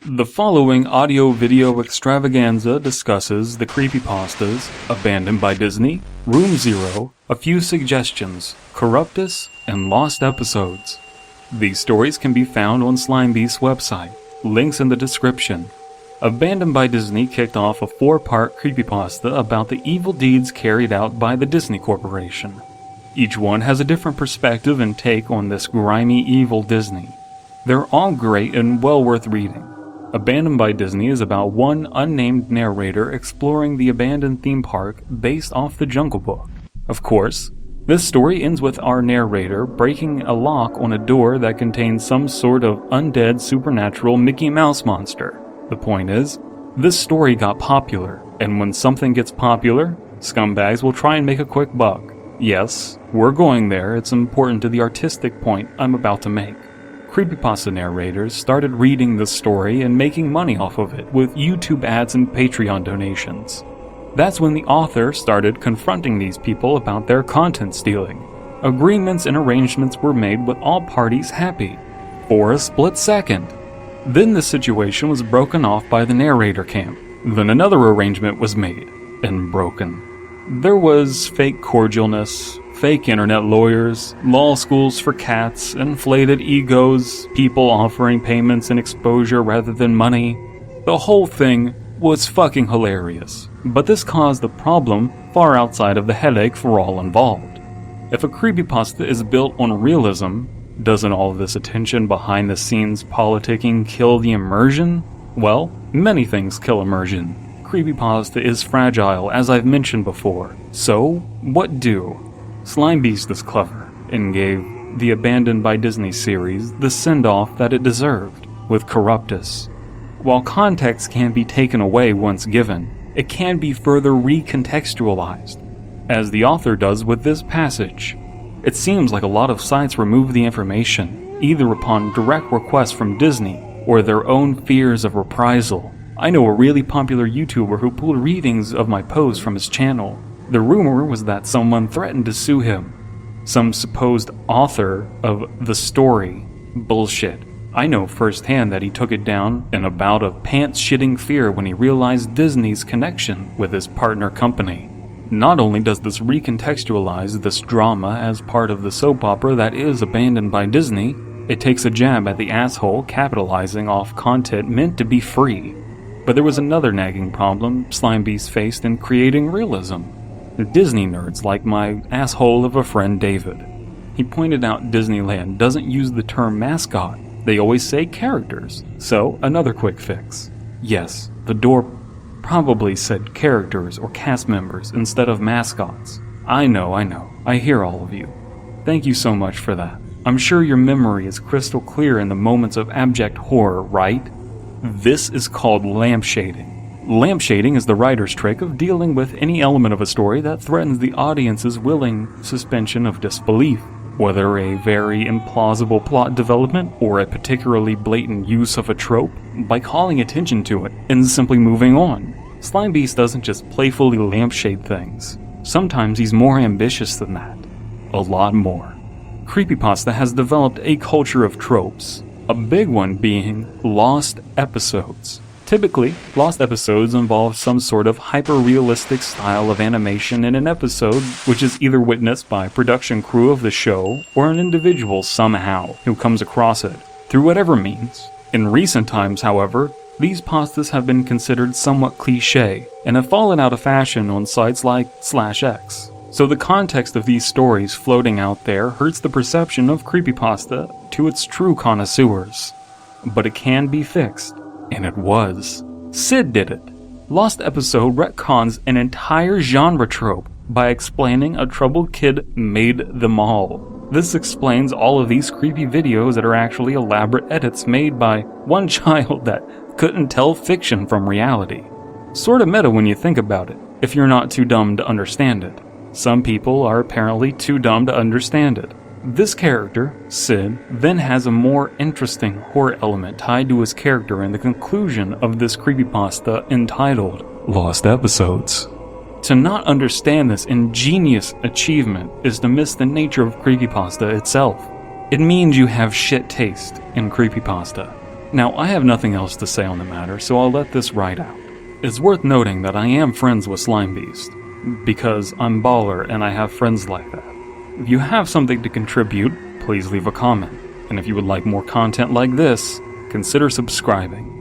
The following audio-video extravaganza discusses the creepypastas Abandoned by Disney, Room Zero, A Few Suggestions, Corruptus, and Lost Episodes. These stories can be found on Slimebeast's website, links in the description. Abandoned by Disney kicked off a 4-part creepypasta about the evil deeds carried out by the Disney Corporation. Each one has a different perspective and take on this grimy evil Disney. They're all great and well worth reading. Abandoned by Disney is about one unnamed narrator exploring the abandoned theme park based off the Jungle Book. Of course, this story ends with our narrator breaking a lock on a door that contains some sort of undead supernatural Mickey Mouse monster. The point is, this story got popular, and when something gets popular, scumbags will try and make a quick buck. Yes, we're going there, it's important to the artistic point I'm about to make. Creepypasta narrators started reading the story and making money off of it with YouTube ads and Patreon donations. That's when the author started confronting these people about their content stealing. Agreements and arrangements were made with all parties happy, for a split second. Then the situation was broken off by the narrator camp. Then another arrangement was made and broken. There was fake cordialness, fake internet lawyers, law schools for cats, inflated egos, people offering payments and exposure rather than money. The whole thing was fucking hilarious, but this caused a problem far outside of the headache for all involved. If a creepypasta is built on realism, doesn't all of this attention behind the scenes politicking kill the immersion? Well, many things kill immersion. Creepypasta is fragile, as I've mentioned before. So, what do? Slimebeast is clever, and gave the Abandoned by Disney series the send-off that it deserved, with Corruptus. While context can be taken away once given, it can be further recontextualized, as the author does with this passage. It seems like a lot of sites remove the information, either upon direct request from Disney, or their own fears of reprisal. I know a really popular YouTuber who pulled readings of my posts from his channel. The rumor was that someone threatened to sue him. Some supposed author of the story. Bullshit. I know firsthand that he took it down in a bout of pants-shitting fear when he realized Disney's connection with his partner company. Not only does this recontextualize this drama as part of the soap opera that is Abandoned by Disney, it takes a jab at the asshole capitalizing off content meant to be free. But there was another nagging problem Slimebeast faced in creating realism. The Disney nerds like my asshole of a friend David. He pointed out Disneyland doesn't use the term mascot, they always say characters. So, another quick fix. Yes, the door probably said characters or cast members instead of mascots. I know, I hear all of you. Thank you so much for that. I'm sure your memory is crystal clear in the moments of abject horror, right? This is called lampshading. Lampshading is the writer's trick of dealing with any element of a story that threatens the audience's willing suspension of disbelief, whether a very implausible plot development or a particularly blatant use of a trope, by calling attention to it and simply moving on. Slimebeast doesn't just playfully lampshade things. Sometimes he's more ambitious than that. A lot more. Creepypasta has developed a culture of tropes, a big one being lost episodes. Typically, lost episodes involve some sort of hyper-realistic style of animation in an episode which is either witnessed by production crew of the show or an individual somehow who comes across it, through whatever means. In recent times, however, these pastas have been considered somewhat cliché and have fallen out of fashion on sites like /X. So the context of these stories floating out there hurts the perception of creepypasta to its true connoisseurs. But it can be fixed. And it was. Sid did it. Lost Episode retcons an entire genre trope by explaining a troubled kid made them all. This explains all of these creepy videos that are actually elaborate edits made by one child that couldn't tell fiction from reality. Sorta meta when you think about it, if you're not too dumb to understand it. Some people are apparently too dumb to understand it. This character, Sid, then has a more interesting horror element tied to his character in the conclusion of this creepypasta entitled Lost Episodes. To not understand this ingenious achievement is to miss the nature of creepypasta itself. It means you have shit taste in creepypasta. Now, I have nothing else to say on the matter, so I'll let this ride out. It's worth noting that I am friends with Slimebeast, because I'm baller and I have friends like that. If you have something to contribute, please leave a comment. And if you would like more content like this, consider subscribing.